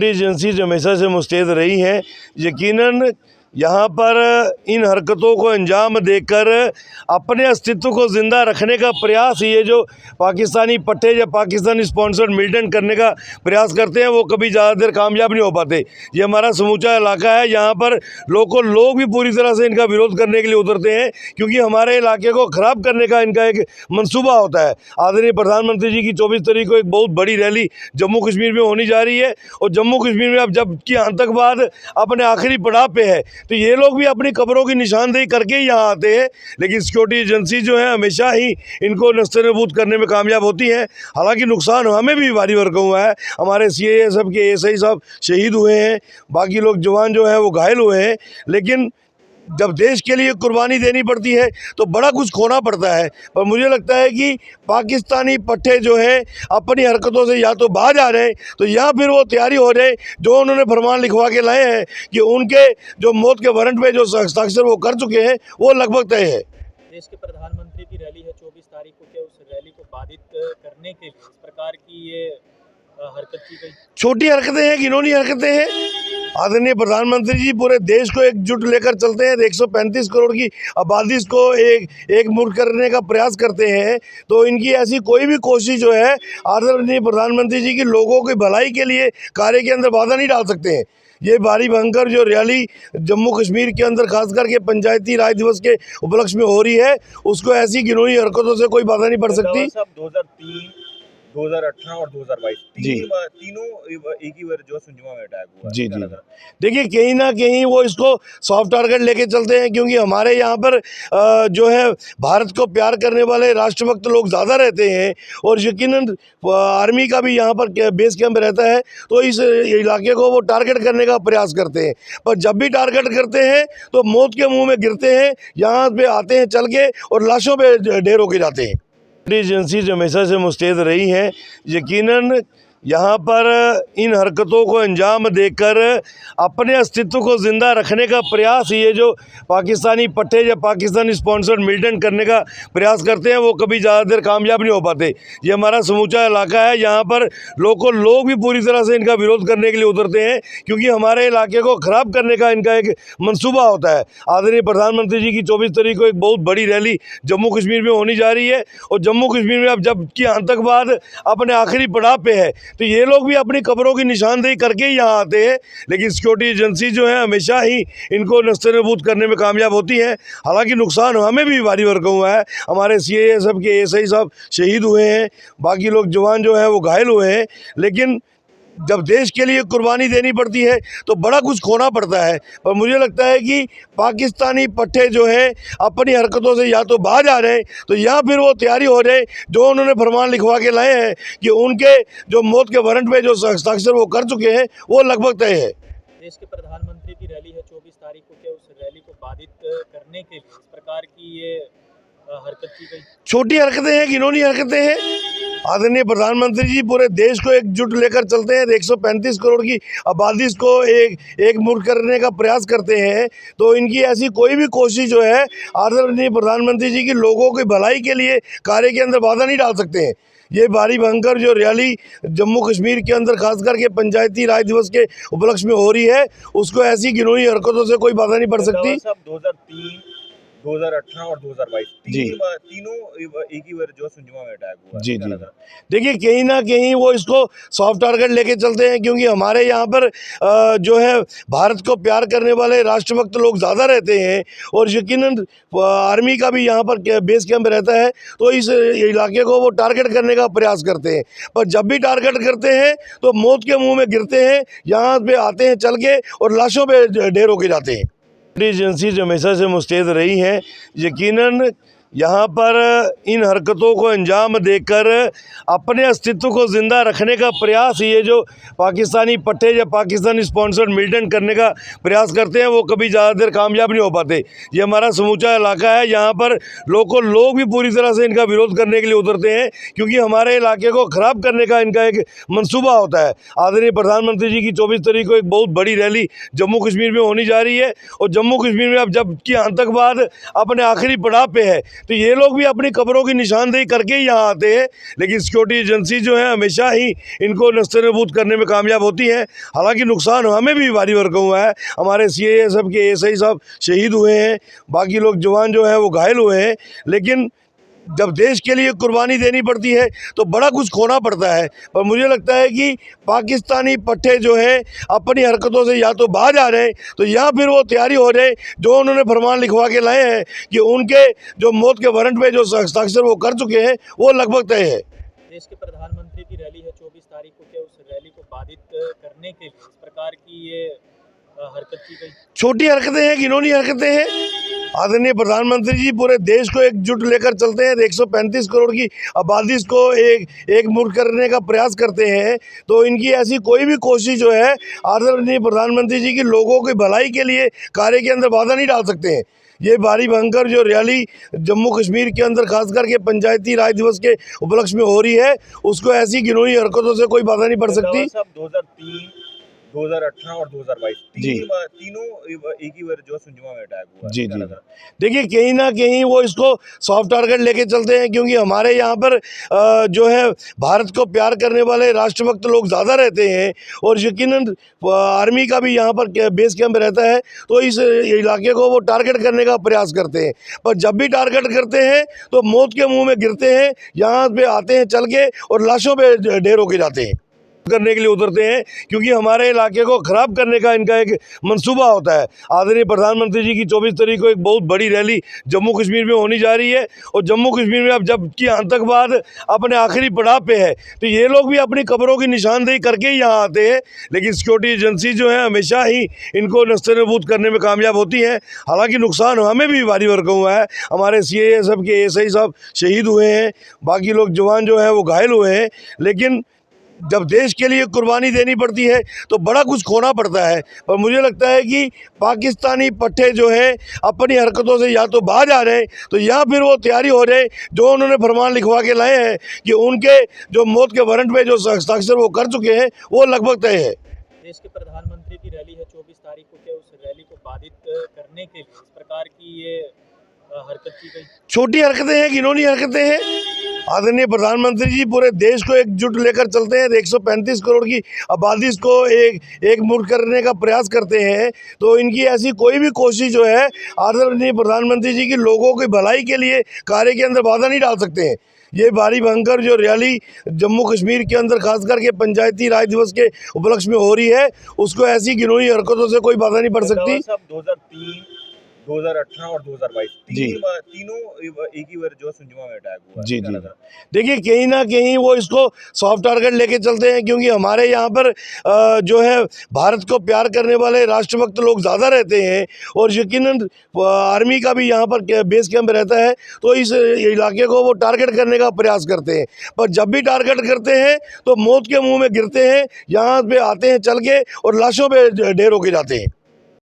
Agency जो हमेशा से मुस्तैद रही हैं, यकीनन यहाँ पर इन हरकतों को अंजाम देकर अपने अस्तित्व को ज़िंदा रखने का प्रयास, ये जो पाकिस्तानी पट्टे या पाकिस्तानी स्पॉन्सर्ड मिलिटेंट करने का प्रयास करते हैं, वो कभी ज़्यादा देर कामयाब नहीं हो पाते। ये हमारा समूचा इलाका है, यहाँ पर लोग भी पूरी तरह से इनका विरोध करने के लिए उतरते हैं, क्योंकि हमारे इलाके को ख़राब करने का इनका एक मंसूबा होता है। आदरणीय प्रधानमंत्री जी की 24 तारीख को एक बहुत बड़ी रैली जम्मू कश्मीर में होनी जा रही है, और जम्मू कश्मीर में अब जबकि आतंकवाद अपने आखिरी पड़ाव पे है, तो ये लोग भी अपनी कब्रों की निशानदेही करके ही यहाँ आते हैं। लेकिन सिक्योरिटी एजेंसी जो है हमेशा ही इनको नस्तानाबूद करने में कामयाब होती हैं। हालांकि नुकसान हमें भी भारी भरकम हुआ है, हमारे CISF के ASI साहब शहीद हुए हैं, बाकी लोग जवान जो हैं वो घायल हुए हैं। लेकिन जब देश के लिए कुर्बानी देनी पड़ती है तो बड़ा कुछ खोना पड़ता है। पर मुझे लगता है कि पाकिस्तानी पट्टे जो हैं अपनी हरकतों से या तो बाज आ जाए, तो या फिर वो तैयारी हो जाए, जो उन्होंने फरमान लिखवा के लाए हैं कि उनके जो मौत के वारंट पे जो हस्ताक्षर वो कर चुके हैं, वो लगभग तय है। देश के प्रधानमंत्री की रैली है 24 तारीख को, क्या उस रैली को बाधित करने के लिए इस प्रकार की ये हरकत की गई? छोटी हरकतें हैं, घिनौनी हरकतें हैं। आदरणीय प्रधानमंत्री जी पूरे देश को एकजुट लेकर चलते हैं, 135 करोड़ की आबादी को एक मुठ करने का प्रयास करते हैं, तो इनकी ऐसी कोई भी कोशिश जो है आदरणीय प्रधानमंत्री जी की लोगों की भलाई के लिए कार्य के अंदर बाधा नहीं डाल सकते हैं। ये भारी भयंकर जो रैली जम्मू कश्मीर के अंदर खास करके पंचायती राज दिवस के उपलक्ष्य में हो रही है, उसको ऐसी घिनौनी हरकतों से कोई बाधा नहीं पड़ सकती। 2003, 2018 और 2022 तीनों एक ही बार जो सुंजमा में अटैक हुआ। जी। देखिए, कहीं ना कहीं वो इसको सॉफ्ट टारगेट लेके चलते हैं, क्योंकि हमारे यहाँ पर जो है भारत को प्यार करने वाले राष्ट्रभक्त लोग ज़्यादा रहते हैं, और यकीनन आर्मी का भी यहाँ पर बेस कैंप रहता है, तो इस इलाके को वो टारगेट करने का प्रयास करते हैं। पर जब भी टारगेट करते हैं तो मौत के मुँह में गिरते हैं, यहाँ पे आते हैं चल के और लाशों पे ढेर होके जाते हैं। एजेंसी जो हमेशा से मुस्तैद रही हैं, यकीनन यहाँ पर इन हरकतों को अंजाम देकर अपने अस्तित्व को ज़िंदा रखने का प्रयास, ये जो पाकिस्तानी पट्टे या पाकिस्तानी स्पॉन्सर्ड मिलिटेंट करने का प्रयास करते हैं, वो कभी ज़्यादा देर कामयाब नहीं हो पाते। ये हमारा समूचा इलाका है, यहाँ पर लोग भी पूरी तरह से इनका विरोध करने के लिए उतरते हैं, क्योंकि हमारे इलाके को ख़राब करने का इनका एक मंसूबा होता है। आदरणीय प्रधानमंत्री जी की 24 तारीख को एक बहुत बड़ी रैली जम्मू कश्मीर में होनी जा रही है, और जम्मू कश्मीर में अब जबकि आतंकवाद अपने आखिरी पड़ाव पे है, तो ये लोग भी अपनी कब्रों की निशानदेही करके ही यहाँ आते हैं। लेकिन सिक्योरिटी एजेंसी जो है हमेशा ही इनको नस्तानाबूद करने में कामयाब होती हैं। हालांकि नुकसान हमें भी भारी भरकम हुआ है, हमारे CISF के ASI साहब शहीद हुए हैं, बाकी लोग जवान जो हैं वो घायल हुए हैं। लेकिन जब देश के लिए कुर्बानी देनी पड़ती है तो बड़ा कुछ खोना पड़ता है। पर मुझे लगता है कि पाकिस्तानी पट्टे जो हैं अपनी हरकतों से या तो बाज आ जाए, तो या फिर वो तैयारी हो जाए, जो उन्होंने फरमान लिखवा के लाए हैं कि उनके जो मौत के वारंट पे जो हस्ताक्षर वो कर चुके हैं, वो लगभग तय है। देश के प्रधानमंत्री की रैली है 24 तारीख को, क्या उस रैली को बाधित करने के लिए इस प्रकार की ये हरकत की गई? छोटी हरकतें हैं, घिनौनी हरकतें हैं। आदरणीय प्रधानमंत्री जी पूरे देश को एकजुट लेकर चलते हैं, 135 करोड़ की आबादी को एक मुठ करने का प्रयास करते हैं, तो इनकी ऐसी कोई भी कोशिश जो है आदरणीय प्रधानमंत्री जी की लोगों की भलाई के लिए कार्य के अंदर बाधा नहीं डाल सकते हैं। ये भारी भयंकर जो रैली जम्मू कश्मीर के अंदर खास करके पंचायती राज दिवस के उपलक्ष्य में हो रही है, उसको ऐसी घिनौनी हरकतों से कोई बाधा नहीं पड़ सकती। 2003, 2018 और 2022 तीनों एक ही बार जो सुंजमा में अटैक हुआ। जी। देखिए, कहीं ना कहीं वो इसको सॉफ्ट टारगेट लेके चलते हैं, क्योंकि हमारे यहाँ पर जो है भारत को प्यार करने वाले राष्ट्रभक्त लोग ज़्यादा रहते हैं, और यकीनन आर्मी का भी यहाँ पर बेस कैंप रहता है, तो इस इलाके को वो टारगेट करने का प्रयास करते हैं। पर जब भी टारगेट करते हैं तो मौत के मुँह में गिरते हैं, यहाँ पे आते हैं चल के और लाशों पे ढेर होके जाते हैं। एजेंसी जो हमेशा से मुस्तैद रही हैं, यकीनन यहाँ पर इन हरकतों को अंजाम देकर अपने अस्तित्व को ज़िंदा रखने का प्रयास, ये जो पाकिस्तानी पट्टे या पाकिस्तानी स्पॉन्सर्ड मिलिटेंट करने का प्रयास करते हैं, वो कभी ज़्यादा देर कामयाब नहीं हो पाते। ये हमारा समूचा इलाका है, यहाँ पर लोग भी पूरी तरह से इनका विरोध करने के लिए उतरते हैं, क्योंकि हमारे इलाके को ख़राब करने का इनका एक मंसूबा होता है। आदरणीय प्रधानमंत्री जी की 24 तारीख को एक बहुत बड़ी रैली जम्मू कश्मीर में होनी जा रही है, और जम्मू कश्मीर में अब जबकि आतंकवाद अपने आखिरी पड़ाव पे है, तो ये लोग भी अपनी कब्रों की निशानदेही करके ही यहाँ आते हैं, लेकिन सिक्योरिटी एजेंसी जो है हमेशा ही इनको नस्तानाबूद करने में कामयाब होती है। हालांकि नुकसान हमें भी भारी भरकम हुआ है, हमारे CISF के SI साहब शहीद हुए हैं, बाकी लोग जवान जो हैं वो घायल हुए हैं, लेकिन जब देश के लिए कुर्बानी देनी पड़ती है तो बड़ा कुछ खोना पड़ता है। पर मुझे लगता है कि पाकिस्तानी पट्टे जो हैं अपनी हरकतों से या तो बाज आ जाए तो या फिर वो तैयारी हो जाए, जो उन्होंने फरमान लिखवा के लाए हैं कि उनके जो मौत के वारंट पे जो हस्ताक्षर वो कर चुके हैं वो लगभग तय है। देश के प्रधानमंत्री की रैली है 24 तारीख को, क्या उस रैली को बाधित करने के लिए इस प्रकार की ये हरकत की गई? छोटी हरकतें हैं, घिनौनी हरकतें हैं। आदरणीय प्रधानमंत्री जी पूरे देश को एकजुट लेकर चलते हैं, 135 करोड़ की आबादी को एक मुठ करने का प्रयास करते हैं, तो इनकी ऐसी कोई भी कोशिश जो है आदरणीय प्रधानमंत्री जी की लोगों की भलाई के लिए कार्य के अंदर बाधा नहीं डाल सकते हैं। ये भारी भयंकर जो रैली जम्मू कश्मीर के अंदर खास करके पंचायती राज दिवस के उपलक्ष्य में हो रही है, उसको ऐसी घिनौनी हरकतों से कोई बाधा नहीं पड़ सकती। 2003, 2018 और 2022 जी। तीनों एक ही बार जो सुंजमा में अटैक हुआ। जी क्या जी लग रहा है? देखिए, कहीं ना कहीं वो इसको सॉफ्ट टारगेट लेके चलते हैं, क्योंकि हमारे यहाँ पर जो है भारत को प्यार करने वाले राष्ट्रभक्त लोग ज़्यादा रहते हैं, और यकीनन आर्मी का भी यहाँ पर बेस कैंप रहता है, तो इस इलाके को वो टारगेट करने का प्रयास करते हैं। पर जब भी टारगेट करते हैं तो मौत के मुंह में गिरते हैं, यहाँ पे आते हैं चल के और लाशों पे ढेर होके जाते हैं, करने के लिए उतरते हैं, क्योंकि हमारे इलाके को ख़राब करने का इनका एक मंसूबा होता है। आदरणीय प्रधानमंत्री जी की 24 तारीख को एक बहुत बड़ी रैली जम्मू कश्मीर में होने जा रही है, और जम्मू कश्मीर में अब जबकि आतंकवाद अपने आखिरी पड़ाव पे है, तो ये लोग भी अपनी कब्रों की निशानदेही करके ही यहाँ आते हैं, लेकिन सिक्योरिटी एजेंसी जो है हमेशा ही इनको नस्तानाबूद करने में कामयाब होती है। हालांकि नुकसान हमें भी भारी भरकम हुआ है, हमारे CISF के SI साहब शहीद हुए हैं, बाकी लोग जवान जो हैं वो घायल हुए हैं, लेकिन जब देश के लिए कुर्बानी देनी पड़ती है तो बड़ा कुछ खोना पड़ता है। पर मुझे लगता है कि पाकिस्तानी पट्टे जो हैं अपनी हरकतों से या तो बाज आ जाए तो या फिर वो तैयारी हो जाए, जो उन्होंने फरमान लिखवा के लाए हैं कि उनके जो मौत के वारंट पे जो हस्ताक्षर वो कर चुके हैं वो लगभग तय है। देश के प्रधानमंत्री की रैली है 24 तारीख को, क्या उस रैली को बाधित करने के लिए इस प्रकार की ये हरकत की गई? छोटी हरकतें हैं, घिनौनी हरकतें हैं। आदरणीय प्रधानमंत्री जी पूरे देश को एकजुट लेकर चलते हैं, 135 करोड़ की आबादी को एक मुठ करने का प्रयास करते हैं, तो इनकी ऐसी कोई भी कोशिश जो है आदरणीय प्रधानमंत्री जी की लोगों की भलाई के लिए कार्य के अंदर बाधा नहीं डाल सकते हैं। ये भारी भयंकर जो रैली जम्मू कश्मीर के अंदर खास करके पंचायती राज दिवस के उपलक्ष्य में हो रही है, उसको ऐसी घिनौनी हरकतों से कोई बाधा नहीं पड़ सकती। 2003, 2018 और 2022 जी। तीनों एक ही बार जो सुंजमा में अटैक हुआ। जी क्या जी लग रहा है? देखिए, कहीं ना कहीं वो इसको सॉफ्ट टारगेट लेके चलते हैं, क्योंकि हमारे यहाँ पर जो है भारत को प्यार करने वाले राष्ट्रभक्त लोग ज़्यादा रहते हैं, और यकीनन आर्मी का भी यहाँ पर बेस कैंप रहता है, तो इस इलाके को वो टारगेट करने का प्रयास करते हैं। पर जब भी टारगेट करते हैं तो मौत के मुंह में गिरते हैं, यहाँ पे आते हैं चल के और लाशों पे ढेर होके जाते हैं।